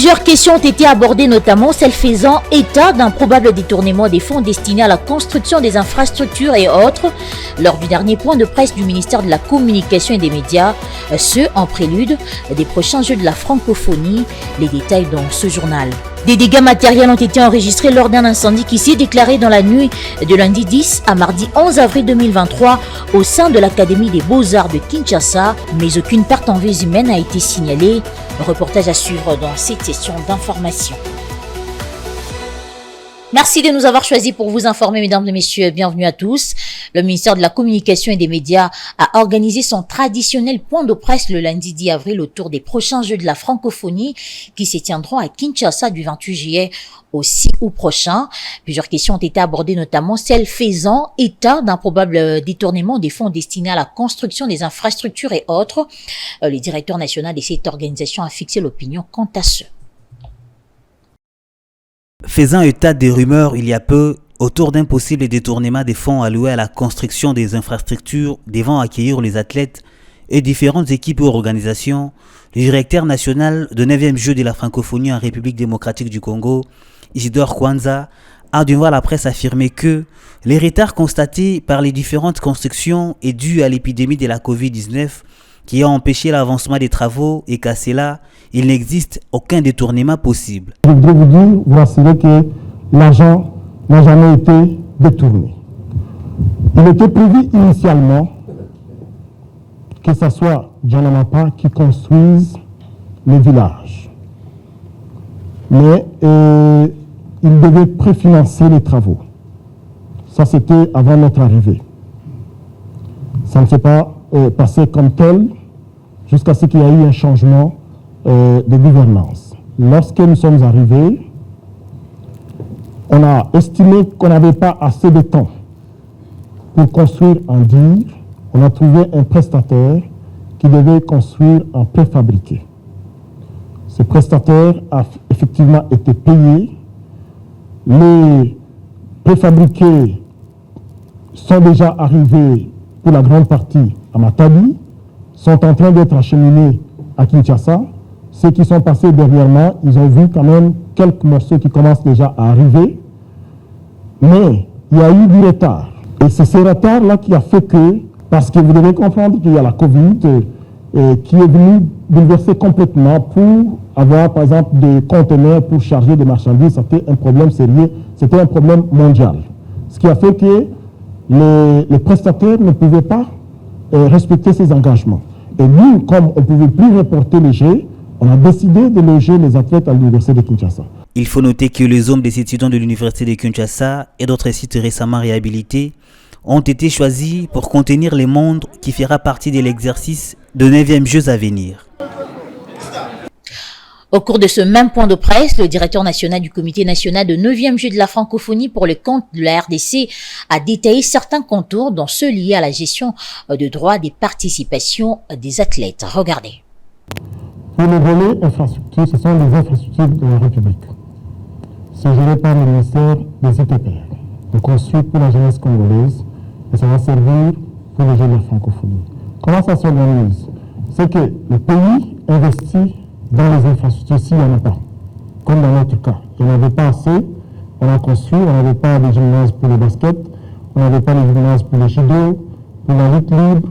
Plusieurs questions ont été abordées, notamment celles faisant état d'un probable détournement des fonds destinés à la construction des infrastructures et autres, lors du dernier point de presse du ministère de la Communication et des Médias, ce en prélude des prochains Jeux de la francophonie. Les détails dans ce journal. Des dégâts matériels ont été enregistrés lors d'un incendie qui s'est déclaré dans la nuit de lundi 10 à mardi 11 avril 2023 au sein de l'Académie des Beaux-Arts de Kinshasa, mais aucune perte en vies humaines n'a été signalée. Reportage à suivre dans cette session d'information. Merci de nous avoir choisis pour vous informer, mesdames et messieurs. Bienvenue à tous. Le ministère de la Communication et des Médias a organisé son traditionnel point de presse le lundi 10 avril autour des prochains Jeux de la francophonie qui se tiendront à Kinshasa du 28 juillet au 6 août prochain. Plusieurs questions ont été abordées, notamment celles faisant état d'un probable détournement des fonds destinés à la construction des infrastructures et autres. Le directeur national de cette organisation a fixé l'opinion quant à ce. Faisant état des rumeurs il y a peu autour d'un possible détournement des fonds alloués à la construction des infrastructures devant accueillir les athlètes et différentes équipes ou organisations, le directeur national de 9e Jeux de la francophonie en République démocratique du Congo, Isidore Kwanza, a devant la presse affirmé que les retards constatés par les différentes constructions est dû à l'épidémie de la Covid-19 qui a empêché l'avancement des travaux et qu'à cela, il n'existe aucun détournement possible. Je voudrais vous dire, vous rassurer que l'argent n'a jamais été détourné. Il était prévu initialement que ce soit Djanamapa qui construise les villages. Mais il devait préfinancer les travaux. Ça, c'était avant notre arrivée. Ça ne s'est pas passé comme tel jusqu'à ce qu'il y ait eu un changement de gouvernance. Lorsque nous sommes arrivés, on a estimé qu'on n'avait pas assez de temps pour construire en dur. On a trouvé un prestataire qui devait construire en préfabriqué. Ce prestataire a effectivement été payé. Les préfabriqués sont déjà arrivés pour la grande partie à Matadi, sont en train d'être acheminés à Kinshasa. Ceux qui sont passés derrière moi, ils ont vu quand même quelques morceaux qui commencent déjà à arriver. Mais il y a eu du retard. Et c'est ce retard-là qui a fait que, parce que vous devez comprendre qu'il y a la Covid qui est venue bouleverser complètement pour avoir, par exemple, des conteneurs pour charger des marchandises. C'était un problème sérieux, c'était un problème mondial. Ce qui a fait que les prestataires ne pouvaient pas respecter ces engagements. Et nous, comme on ne pouvait plus reporter les Jeux, on a décidé de loger les athlètes à l'université de Kinshasa. Il faut noter que les hommes des étudiants de l'université de Kinshasa et d'autres sites récemment réhabilités ont été choisis pour contenir les mondes qui fera partie de l'exercice de 9e Jeux à venir. Au cours de ce même point de presse, le directeur national du comité national de 9e Jeux de la francophonie pour le compte de la RDC a détaillé certains contours, dont ceux liés à la gestion de droits des participations des athlètes. Regardez. Pour le volet infrastructures, ce sont les infrastructures de la République. C'est géré par le ministère des ITPR. Donc construit pour la jeunesse congolaise et ça va servir pour les Jeux de la francophonie. Comment ça s'organise? C'est que le pays investit dans les infrastructures s'il n'y en a pas. Comme dans notre cas. Il n'y en avait pas assez, on a construit, on n'avait pas de gymnase pour le basket, on n'avait pas de gymnase pour le judo, pour la lutte libre,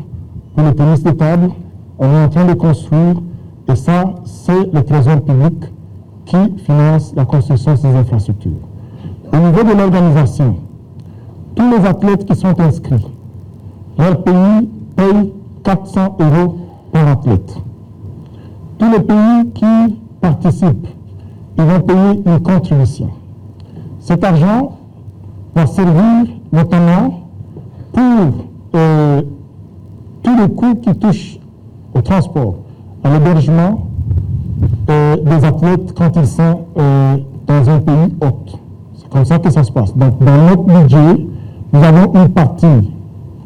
pour le tennis de table. On est en train de construire et ça, c'est le trésor public qui finance la construction de ces infrastructures. Au niveau de l'organisation, tous les athlètes qui sont inscrits, leur pays paye 400 € par athlète. Tous les pays qui participent, ils vont payer une contribution. Cet argent va servir notamment pour tous les coûts qui touchent au transport, à l'hébergement des athlètes quand ils sont dans un pays hôte. C'est comme ça que ça se passe. Donc, dans notre budget, nous avons une partie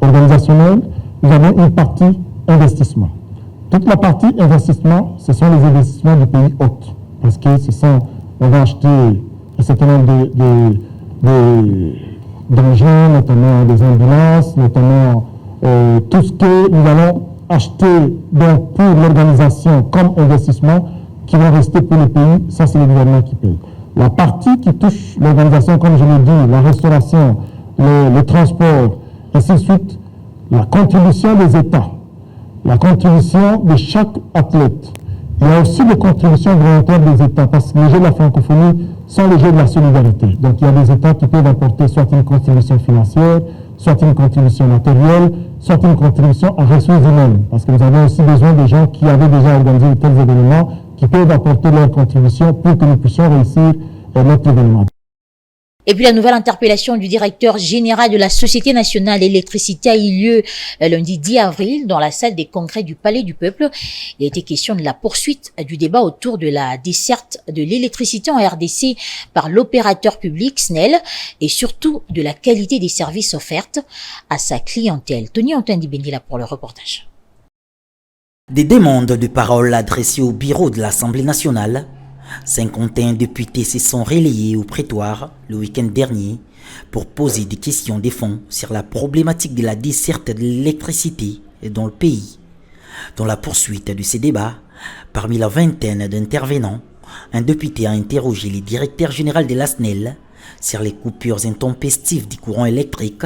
organisationnelle, nous avons une partie investissement. Toute la partie investissement, ce sont les investissements du pays hôte. Parce que on va acheter un certain nombre d'engins, notamment des ambulances, notamment tout ce que nous allons acheter donc, pour l'organisation comme investissement, qui vont rester pour le pays, ça c'est le gouvernement qui paye. La partie qui touche l'organisation, comme je l'ai dit, la restauration, le transport, ainsi de suite, la contribution des États, la contribution de chaque athlète. Il y a aussi des contributions volontaires des États, parce que les Jeux de la francophonie sont les Jeux de la solidarité. Donc il y a des États qui peuvent apporter soit une contribution financière, soit une contribution matérielle, soit une contribution en ressources humaines. Parce que nous avons aussi besoin de gens qui avaient déjà organisé de tels événements, qui peuvent apporter leur contribution pour que nous puissions réussir notre événement. Et puis la nouvelle interpellation du directeur général de la Société nationale d'électricité a eu lieu lundi 10 avril dans la salle des congrès du Palais du Peuple. Il a été question de la poursuite du débat autour de la desserte de l'électricité en RDC par l'opérateur public SNEL et surtout de la qualité des services offerts à sa clientèle. Tony Antoine Dibendila pour le reportage. Des demandes de parole adressées au bureau de l'Assemblée nationale, 51 députés se sont relayés au prétoire le week-end dernier pour poser des questions de fond sur la problématique de la desserte de l'électricité dans le pays. Dans la poursuite de ces débats, parmi la vingtaine d'intervenants, un député a interrogé le directeur général de la SNEL sur les coupures intempestives du courant électrique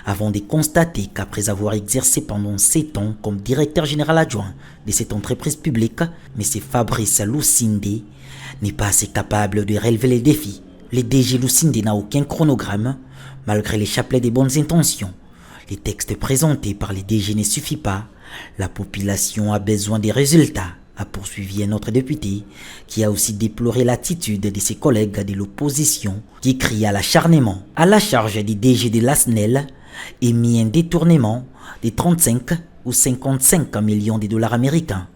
avant de constater qu'après avoir exercé pendant 7 ans comme directeur général adjoint de cette entreprise publique, M. Fabrice Lusinde n'est pas assez capable de relever les défis. Le DG Lusinde n'a aucun chronogramme, malgré les chapelets des bonnes intentions. Les textes présentés par les DG ne suffisent pas. La population a besoin des résultats, a poursuivi un autre député, qui a aussi déploré l'attitude de ses collègues de l'opposition, qui crient à l'acharnement. À la charge du DG de la SNEL est mis un détournement de 35 ou 55 millions de dollars américains.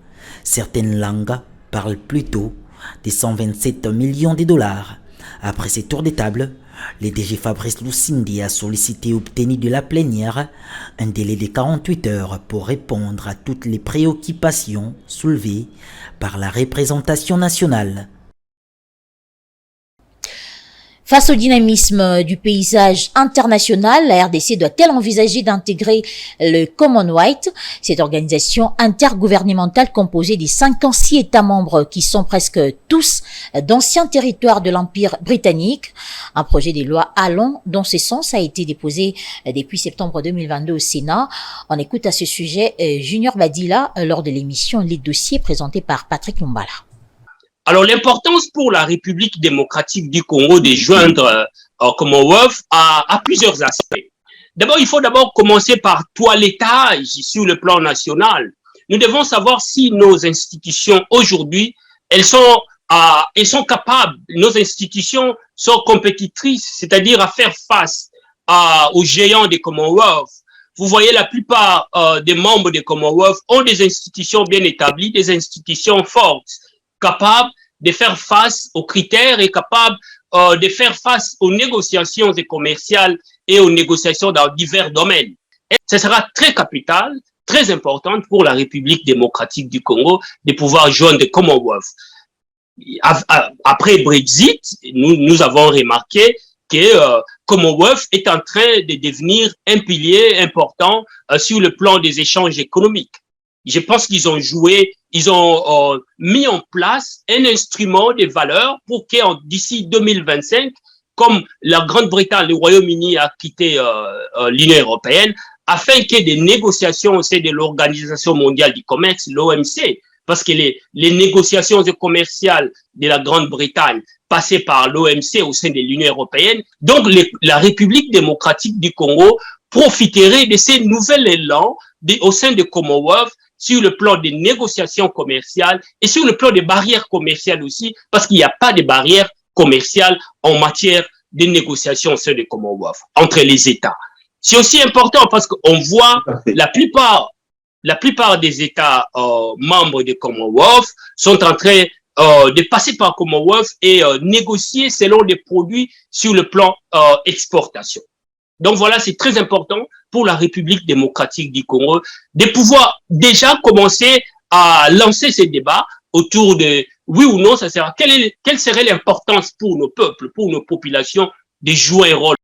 Certaines langues parlent plutôt de 127 millions de dollars. Après ces tours de table, le DG Fabrice Lusinde a sollicité et obtenu de la plénière un délai de 48 heures pour répondre à toutes les préoccupations soulevées par la représentation nationale. Face au dynamisme du paysage international, la RDC doit-elle envisager d'intégrer le Commonwealth, cette organisation intergouvernementale composée des 56 États membres qui sont presque tous d'anciens territoires de l'Empire britannique. Un projet de loi allant dans ce sens a été déposé depuis septembre 2022 au Sénat. On écoute à ce sujet Junior Badila lors de l'émission Les Dossiers présenté par Patrick Lumbala. Alors, l'importance pour la République démocratique du Congo de joindre Commonwealth a plusieurs aspects. D'abord, il faut commencer par toilettage sur le plan national. Nous devons savoir si nos institutions aujourd'hui, elles sont capables, nos institutions sont compétitrices, c'est-à-dire à faire face aux géants des Commonwealth. Vous voyez, la plupart des membres des Commonwealth ont des institutions bien établies, des institutions fortes, capables de faire face aux critères et capables de faire face aux négociations commerciales et aux négociations dans divers domaines. Et ce sera très capital, très important pour la République démocratique du Congo de pouvoir joindre le Commonwealth. Après Brexit, nous avons remarqué que Commonwealth est en train de devenir un pilier important sur le plan des échanges économiques. Je pense qu'ils ont mis en place un instrument de valeur pour que d'ici 2025, comme la Grande-Bretagne, le Royaume-Uni a quitté l'Union européenne, afin qu'il y ait des négociations au sein de l'Organisation mondiale du commerce, l'OMC, parce que les négociations commerciales de la Grande-Bretagne passaient par l'OMC au sein de l'Union européenne. Donc, la République démocratique du Congo profiterait de ces nouveaux élans au sein de Commonwealth sur le plan des négociations commerciales et sur le plan des barrières commerciales aussi, parce qu'il n'y a pas de barrières commerciales en matière de négociations au sein de Commonwealth entre les États. C'est aussi important parce qu'on voit la plupart des États membres de Commonwealth sont en train de passer par Commonwealth et négocier selon des produits sur le plan exportation. Donc voilà, c'est très important pour la République démocratique du Congo de pouvoir déjà commencer à lancer ces débats autour de oui ou non, ça sera quelle serait l'importance pour nos peuples, pour nos populations de jouer un rôle.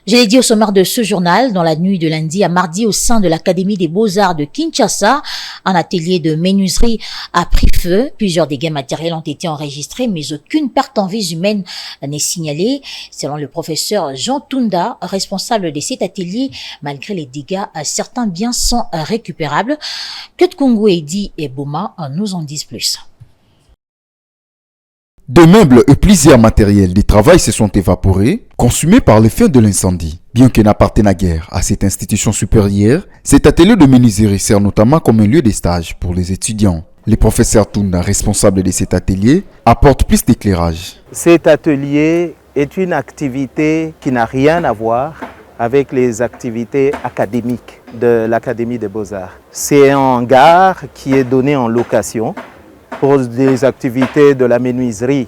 Je l'ai dit au sommaire de ce journal, dans la nuit de lundi à mardi au sein de l'Académie des Beaux-Arts de Kinshasa, un atelier de menuiserie a pris feu. Plusieurs dégâts matériels ont été enregistrés, mais aucune perte en vies humaines n'est signalée. Selon le professeur Jean Tunda, responsable de cet atelier, malgré les dégâts, certains biens sont récupérables. Que de Congo, Eddy et Boma nous en disent plus. Des meubles et plusieurs matériels de travail se sont évaporés, consumés par l'effet de l'incendie. Bien qu'il n'appartienne guère à cette institution supérieure, cet atelier de menuiserie sert notamment comme un lieu de stage pour les étudiants. Le professeur Tunda, responsable de cet atelier, apporte plus d'éclairage. Cet atelier est une activité qui n'a rien à voir avec les activités académiques de l'Académie des Beaux-Arts. C'est un hangar qui est donné en location pour des activités de la menuiserie.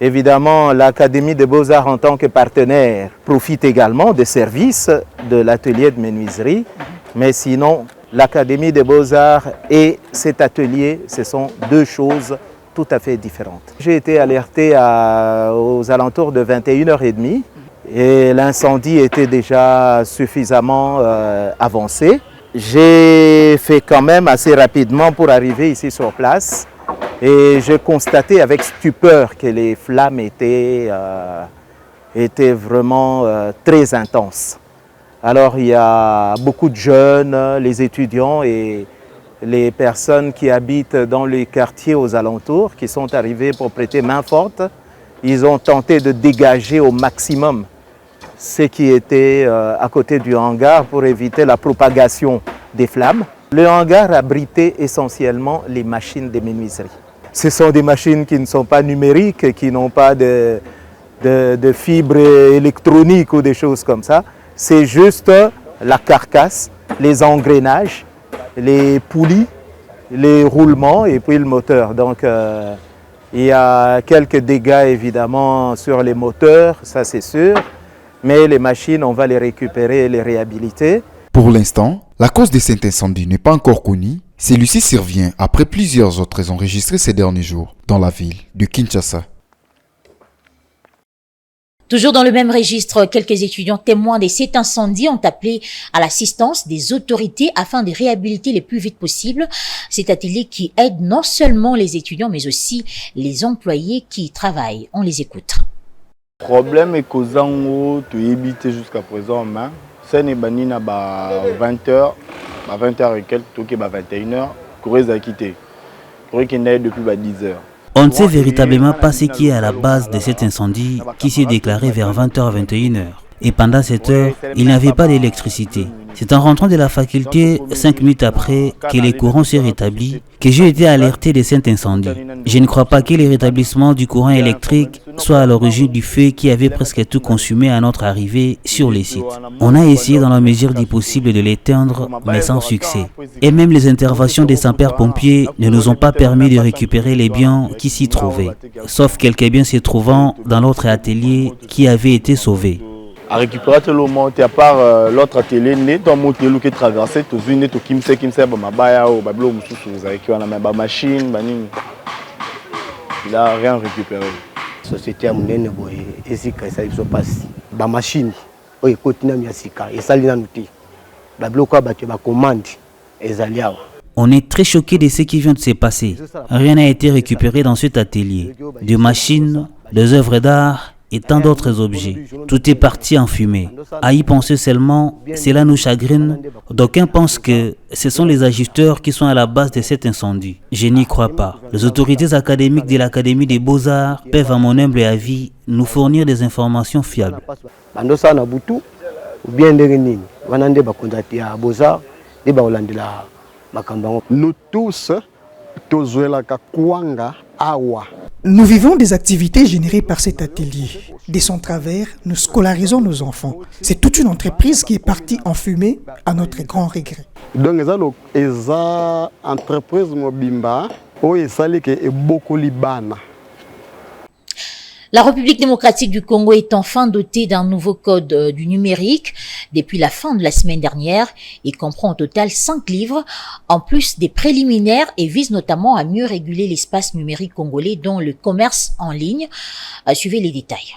Évidemment, l'Académie des Beaux-Arts en tant que partenaire profite également des services de l'atelier de menuiserie. Mais sinon, l'Académie des Beaux-Arts et cet atelier, ce sont deux choses tout à fait différentes. J'ai été alerté aux alentours de 21h30 et l'incendie était déjà suffisamment avancé. J'ai fait quand même assez rapidement pour arriver ici sur place. Et j'ai constaté avec stupeur que les flammes étaient vraiment très intenses. Alors il y a beaucoup de jeunes, les étudiants et les personnes qui habitent dans les quartiers aux alentours qui sont arrivés pour prêter main forte. Ils ont tenté de dégager au maximum ce qui était à côté du hangar pour éviter la propagation des flammes. Le hangar abritait essentiellement les machines de menuiserie. Ce sont des machines qui ne sont pas numériques, qui n'ont pas de fibres électroniques ou des choses comme ça. C'est juste la carcasse, les engrenages, les poulies, les roulements et puis le moteur. Donc il y a quelques dégâts évidemment sur les moteurs, ça c'est sûr. Mais les machines, on va les récupérer et les réhabiliter. Pour l'instant, la cause de cet incendie n'est pas encore connue. Celui-ci survient après plusieurs autres enregistrés ces derniers jours dans la ville de Kinshasa. Toujours dans le même registre, quelques étudiants témoins de cet incendie ont appelé à l'assistance des autorités afin de réhabiliter le plus vite possible cet atelier qui aide non seulement les étudiants mais aussi les employés qui y travaillent. On les écoute. Le problème est que tu évité jusqu'à présent, c'est que 20h, 20h et quelques, 21h, Corée a quitté. Corée qui est depuis 10h. On ne sait véritablement pas ce qui est à la base de cet incendie qui s'est déclaré vers 20h, 21h. Et pendant cette heure, il n'y avait pas d'électricité. C'est en rentrant de la faculté, 5 minutes après que les courants s'est rétabli, que j'ai été alerté de cet incendie. Je ne crois pas que le rétablissement du courant électrique soit à l'origine du feu qui avait presque tout consumé à notre arrivée sur les sites. On a essayé dans la mesure du possible de l'éteindre, mais sans succès. Et même les interventions des sapeurs-pompiers ne nous ont pas permis de récupérer les biens qui s'y trouvaient, sauf quelques biens se trouvant dans l'autre atelier qui avait été sauvé. À récupérer tout le monde, à part l'autre atelier, dans mon télé qui traversait, tout une tout qui me sait ma baya ou bablo mususu avec ma machine, il n'a rien récupéré. Société a monnaie boy et si ça ils sont passés. Ba machine, oye continue mi asika et ça lina nuti. Bablo quoi ba commande ezaliawa. On est très choqué de ce qui vient de se passer. Rien n'a été récupéré dans cet atelier. Des machines, des œuvres d'art et tant d'autres objets. Tout est parti en fumée. À y penser seulement, cela nous chagrine. D'aucuns pensent que ce sont les ajusteurs qui sont à la base de cet incendie. Je n'y crois pas. Les autorités académiques de l'Académie des Beaux-Arts peuvent, à mon humble avis, nous fournir des informations fiables. Nous tous, nous vivons des activités générées par cet atelier. De son travers, nous scolarisons nos enfants. C'est toute une entreprise qui est partie en fumée à notre grand regret. Donc, les entreprises mobimba, et beaucoup libana. La République démocratique du Congo est enfin dotée d'un nouveau code du numérique depuis la fin de la semaine dernière. Il comprend au total 5 livres, en plus des préliminaires et vise notamment à mieux réguler l'espace numérique congolais dont le commerce en ligne. Suivez les détails.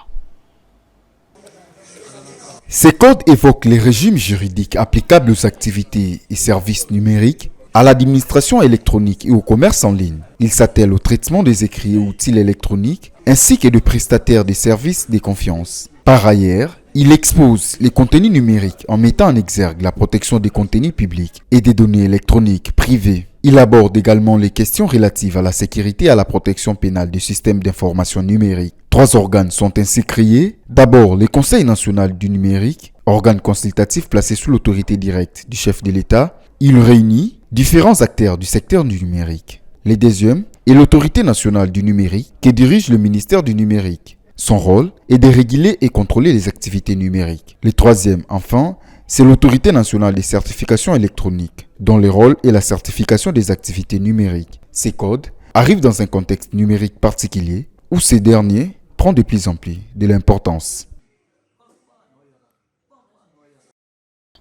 Ces codes évoquent les régimes juridiques applicables aux activités et services numériques, à l'administration électronique et au commerce en ligne. Ils s'attellent au traitement des écrits et outils électroniques ainsi que des prestataires des services de confiance. Par ailleurs, il expose les contenus numériques en mettant en exergue la protection des contenus publics et des données électroniques privées. Il aborde également les questions relatives à la sécurité et à la protection pénale du système d'information numérique. 3 organes sont ainsi créés. D'abord, le Conseil national du numérique, organe consultatif placé sous l'autorité directe du chef de l'État. Il réunit différents acteurs du secteur du numérique. Le deuxième est l'autorité nationale du numérique qui dirige le ministère du numérique. Son rôle est de réguler et contrôler les activités numériques. Le troisième, enfin, c'est l'autorité nationale des certifications électroniques, dont le rôle est la certification des activités numériques. Ces codes arrivent dans un contexte numérique particulier où ces derniers prennent de plus en plus de l'importance.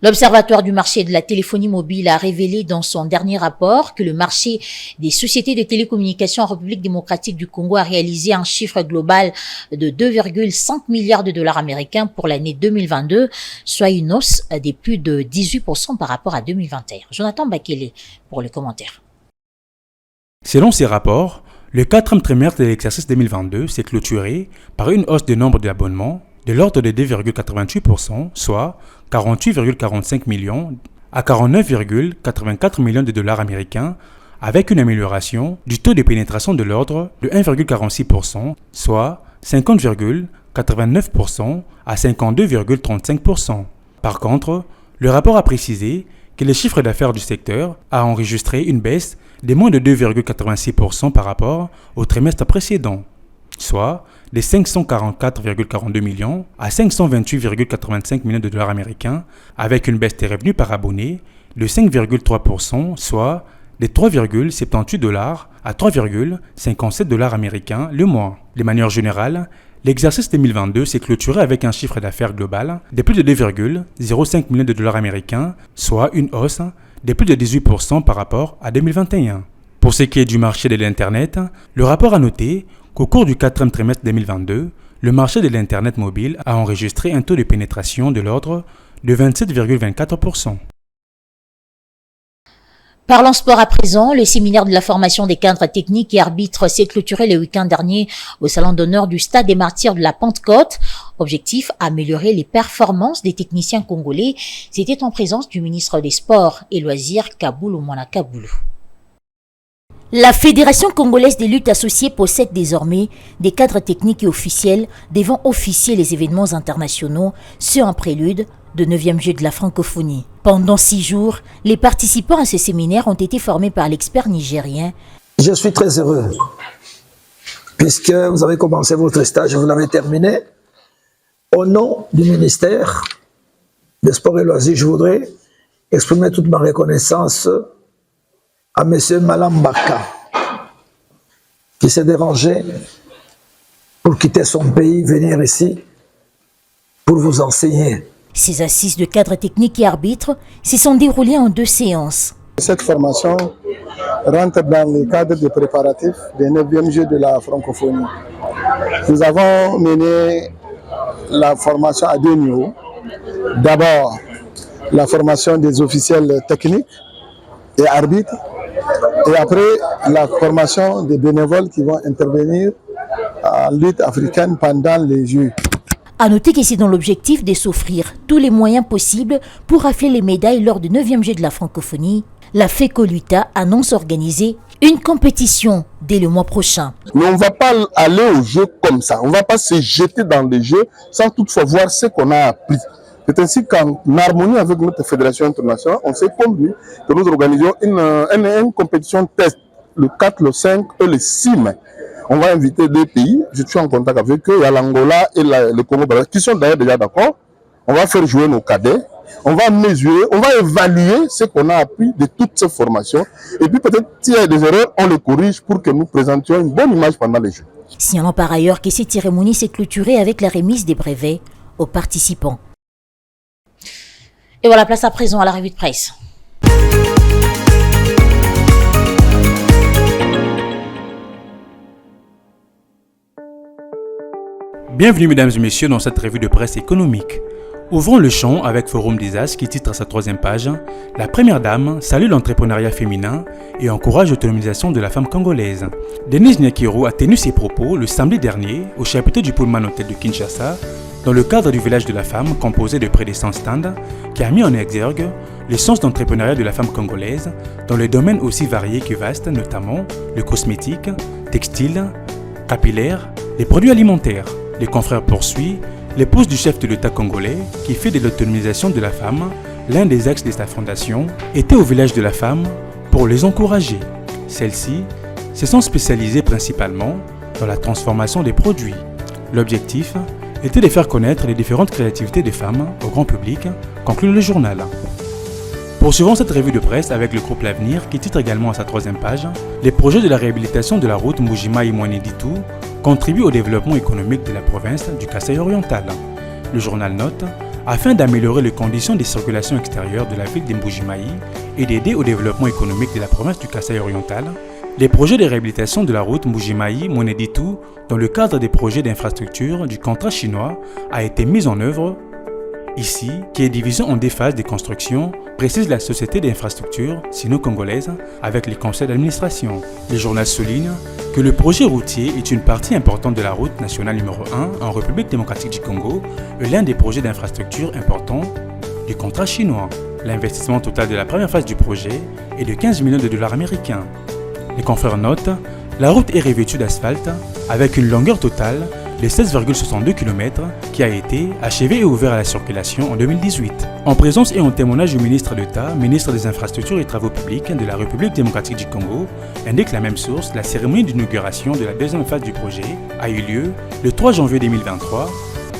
L'Observatoire du marché de la téléphonie mobile a révélé dans son dernier rapport que le marché des sociétés de télécommunications en République démocratique du Congo a réalisé un chiffre global de 2,5 milliards de dollars américains pour l'année 2022, soit une hausse de plus de 18% par rapport à 2021. Jonathan Bakele pour le commentaire. Selon ces rapports, le 4e trimestre de l'exercice 2022 s'est clôturé par une hausse du nombre d'abonnements de l'ordre de 2,88%, soit 48,45 millions à 49,84 millions de dollars américains, avec une amélioration du taux de pénétration de l'ordre de 1,46%, soit 50,89% à 52,35%. Par contre, le rapport a précisé que le chiffre d'affaires du secteur a enregistré une baisse de moins de 2,86% par rapport au trimestre précédent, soit de 544,42 millions à 528,85 millions de dollars américains, avec une baisse des revenus par abonné de 5,3%, soit de 3,78 dollars à 3,57 dollars américains le mois. De manière générale, l'exercice 2022 s'est clôturé avec un chiffre d'affaires global de plus de 2,05 millions de dollars américains, soit une hausse de plus de 18% par rapport à 2021. Pour ce qui est du marché de l'Internet, le rapport a noté qu'au cours du 4e trimestre 2022, le marché de l'Internet mobile a enregistré un taux de pénétration de l'ordre de 27,24%. Parlons sport à présent. Le séminaire de la formation des cadres techniques et arbitres s'est clôturé le week-end dernier au salon d'honneur du Stade des Martyrs de la Pentecôte. Objectif, améliorer les performances des techniciens congolais. C'était en présence du ministre des Sports et Loisirs, Kaboulou Mwana Kaboulou. La Fédération congolaise des luttes associées possède désormais des cadres techniques et officiels devant officier les événements internationaux, ce en prélude de 9e jeu de la francophonie. Pendant 6 jours, les participants à ce séminaire ont été formés par l'expert nigérien. Je suis très heureux, puisque vous avez commencé votre stage, vous l'avez terminé. Au nom du ministère des Sports et Loisirs, je voudrais exprimer toute ma reconnaissance à M. Malambaka, qui s'est dérangé pour quitter son pays, venir ici pour vous enseigner. Ces assises de cadres techniques et arbitres se sont déroulées en 2 séances. Cette formation rentre dans le cadre des préparatifs des 9e Jeux de la francophonie. Nous avons mené la formation à 2 niveaux. D'abord, la formation des officiels techniques et arbitres, et après la formation des bénévoles qui vont intervenir en lutte africaine pendant les Jeux. À noter que c'est dans l'objectif de s'offrir tous les moyens possibles pour rafler les médailles lors du 9e jeu de la francophonie, la FECOLUTA annonce organiser une compétition dès le mois prochain. Mais on ne va pas aller au jeu comme ça, on ne va pas se jeter dans les jeux sans toutefois voir ce qu'on a appris. C'est ainsi qu'en harmonie avec notre fédération internationale, on s'est convenu que nous organisions une compétition test le 4, le 5 et le 6 mai. On va inviter 2 pays, je suis en contact avec eux, il y a l'Angola et le Congo, qui sont d'ailleurs déjà d'accord. On va faire jouer nos cadets, on va mesurer, on va évaluer ce qu'on a appris de toutes ces formations. Et puis peut-être s'il y a des erreurs, on les corrige pour que nous présentions une bonne image pendant les Jeux. Signalons par ailleurs que cette cérémonie s'est clôturée avec la remise des brevets aux participants. Et voilà, place à présent à la revue de presse. Bienvenue mesdames et messieurs dans cette revue de presse économique. Ouvrons le champ avec Forum des As qui titre à sa 3e page « La première dame salue l'entrepreneuriat féminin et encourage l'autonomisation de la femme congolaise ». Denise Nyakiro a tenu ses propos le samedi dernier au chapiteau du Pullman Hotel de Kinshasa dans le cadre du village de la femme composé de près de 100 stands qui a mis en exergue le sens d'entrepreneuriat de la femme congolaise dans les domaines aussi variés que vastes, notamment le cosmétique, textile, capillaire, les produits alimentaires. Les confrères poursuivent l'épouse du chef de l'État congolais, qui fait de l'autonomisation de la femme l'un des axes de sa fondation, était au village de la femme pour les encourager. Celles-ci se sont spécialisées principalement dans la transformation des produits. L'objectif était de faire connaître les différentes créativités des femmes au grand public, conclut le journal. Poursuivons cette revue de presse avec le groupe L'Avenir qui titre également à sa 3e page « Les projets de la réhabilitation de la route Mbujimayi-Mweneditu contribuent au développement économique de la province du Kasaï oriental ». Le journal note « Afin d'améliorer les conditions de circulation extérieure de la ville de Mbujimayi et d'aider au développement économique de la province du Kasaï oriental, les projets de réhabilitation de la route Mbujimayi-Mweneditu dans le cadre des projets d'infrastructure du contrat chinois a été mis en œuvre ici, qui est divisé en 2 phases de construction, précise la société d'infrastructure sino-congolaise avec les conseils d'administration. Le journal souligne que le projet routier est une partie importante de la route nationale numéro 1 en République démocratique du Congo et l'un des projets d'infrastructure importants du contrat chinois. L'investissement total de la première phase du projet est de 15 millions de dollars américains. Les confrères notent, la route est revêtue d'asphalte avec une longueur totale de 16,62 km qui a été achevé et ouvert à la circulation en 2018. En présence et en témoignage du ministre d'État, ministre des Infrastructures et Travaux Publics de la République démocratique du Congo, indique la même source, la cérémonie d'inauguration de la 2e phase du projet a eu lieu le 3 janvier 2023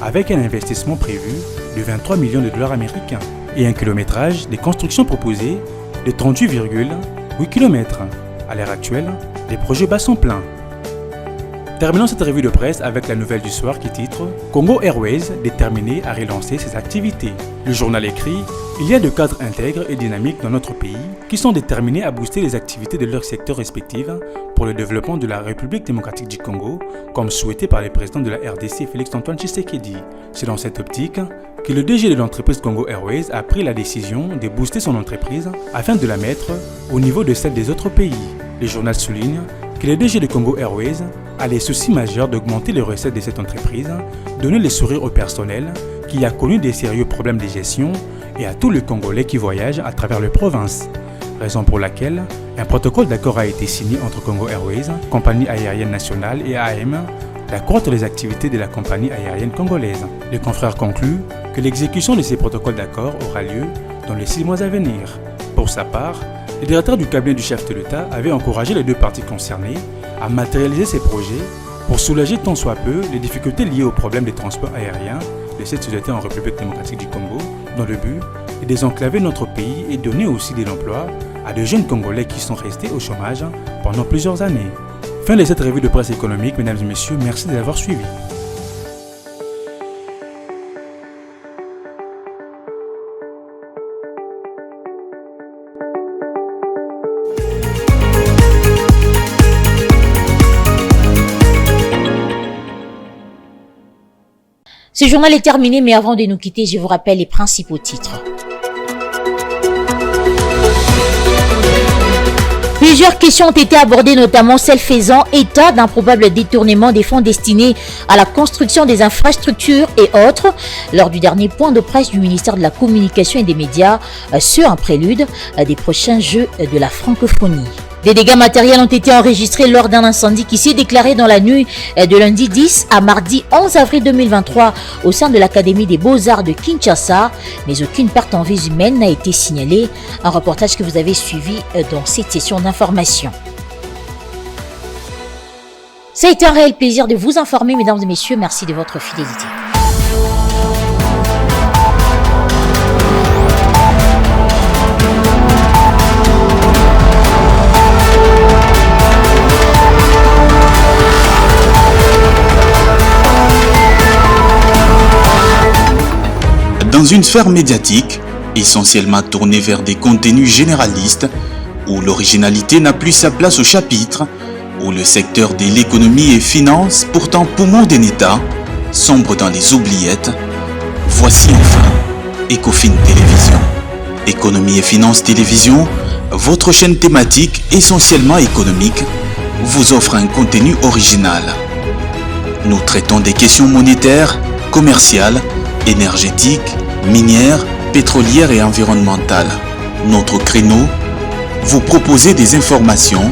avec un investissement prévu de 23 millions de dollars américains et un kilométrage des constructions proposées de 38,8 km. À l'heure actuelle, les projets battent son plein. Terminons cette revue de presse avec la nouvelle du soir qui titre « Congo Airways déterminé à relancer ses activités ». Le journal écrit « Il y a de cadres intègres et dynamiques dans notre pays qui sont déterminés à booster les activités de leurs secteurs respectifs pour le développement de la République démocratique du Congo, comme souhaité par le président de la RDC Félix-Antoine Tshisekedi. C'est dans cette optique que le DG de l'entreprise Congo Airways a pris la décision de booster son entreprise afin de la mettre au niveau de celle des autres pays. Le journal souligne que le DG de Congo Airways a les soucis majeurs d'augmenter les recettes de cette entreprise, donner le sourire au personnel qui a connu des sérieux problèmes de gestion et à tous les Congolais qui voyagent à travers les provinces. Raison pour laquelle un protocole d'accord a été signé entre Congo Airways, compagnie aérienne nationale, et AM d'accroître les activités de la compagnie aérienne congolaise. Les confrères concluent que l'exécution de ces protocoles d'accord aura lieu dans les 6 mois à venir. Pour sa part, le directeur du cabinet du chef de l'État avait encouragé les 2 parties concernées à matérialiser ces projets pour soulager tant soit peu les difficultés liées aux problèmes des transports aériens de cette société en République démocratique du Congo, dans le but de désenclaver notre pays et donner aussi de l'emploi à de jeunes Congolais qui sont restés au chômage pendant plusieurs années. Fin de cette revue de presse économique, mesdames et messieurs, merci de l'avoir suivi. Ce journal est terminé, mais avant de nous quitter, je vous rappelle les principaux titres. Plusieurs questions ont été abordées, notamment celles faisant état d'un probable détournement des fonds destinés à la construction des infrastructures et autres, lors du dernier point de presse du ministère de la Communication et des Médias, ce en prélude des prochains Jeux de la francophonie. Des dégâts matériels ont été enregistrés lors d'un incendie qui s'est déclaré dans la nuit de lundi 10 à mardi 11 avril 2023 au sein de l'Académie des Beaux-Arts de Kinshasa, mais aucune perte en vies humaines n'a été signalée. Un reportage que vous avez suivi dans cette session d'information. Ça a été un réel plaisir de vous informer, mesdames et messieurs. Merci de votre fidélité. Dans une sphère médiatique, essentiellement tournée vers des contenus généralistes, où l'originalité n'a plus sa place au chapitre, où le secteur de l'économie et finance, pourtant poumon d'un État, sombre dans les oubliettes, Voici enfin Ecofin Télévision. Économie et Finances Télévision, votre chaîne thématique essentiellement économique, vous offre un contenu original. Nous traitons des questions monétaires, commerciales, énergétiques, minières, pétrolières et environnementales. Notre créneau, vous proposer des informations,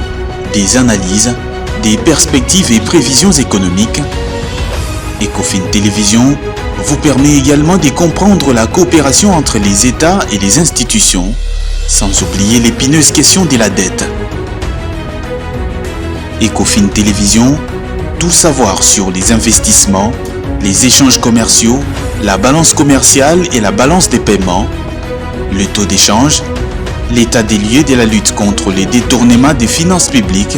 des analyses, des perspectives et prévisions économiques. Ecofin Télévision vous permet également de comprendre la coopération entre les États et les institutions, sans oublier l'épineuse question de la dette. Ecofin Télévision, tout savoir sur les investissements, les échanges commerciaux, la balance commerciale et la balance des paiements, le taux d'échange, l'état des lieux de la lutte contre les détournements des finances publiques,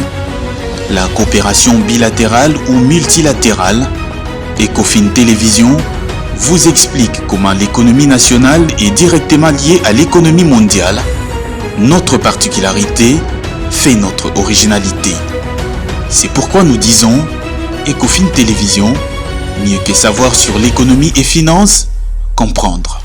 la coopération bilatérale ou multilatérale. Ecofin Télévision vous explique comment l'économie nationale est directement liée à l'économie mondiale. Notre particularité fait notre originalité. C'est pourquoi nous disons Ecofin Télévision, mieux que savoir sur l'économie et finances, comprendre.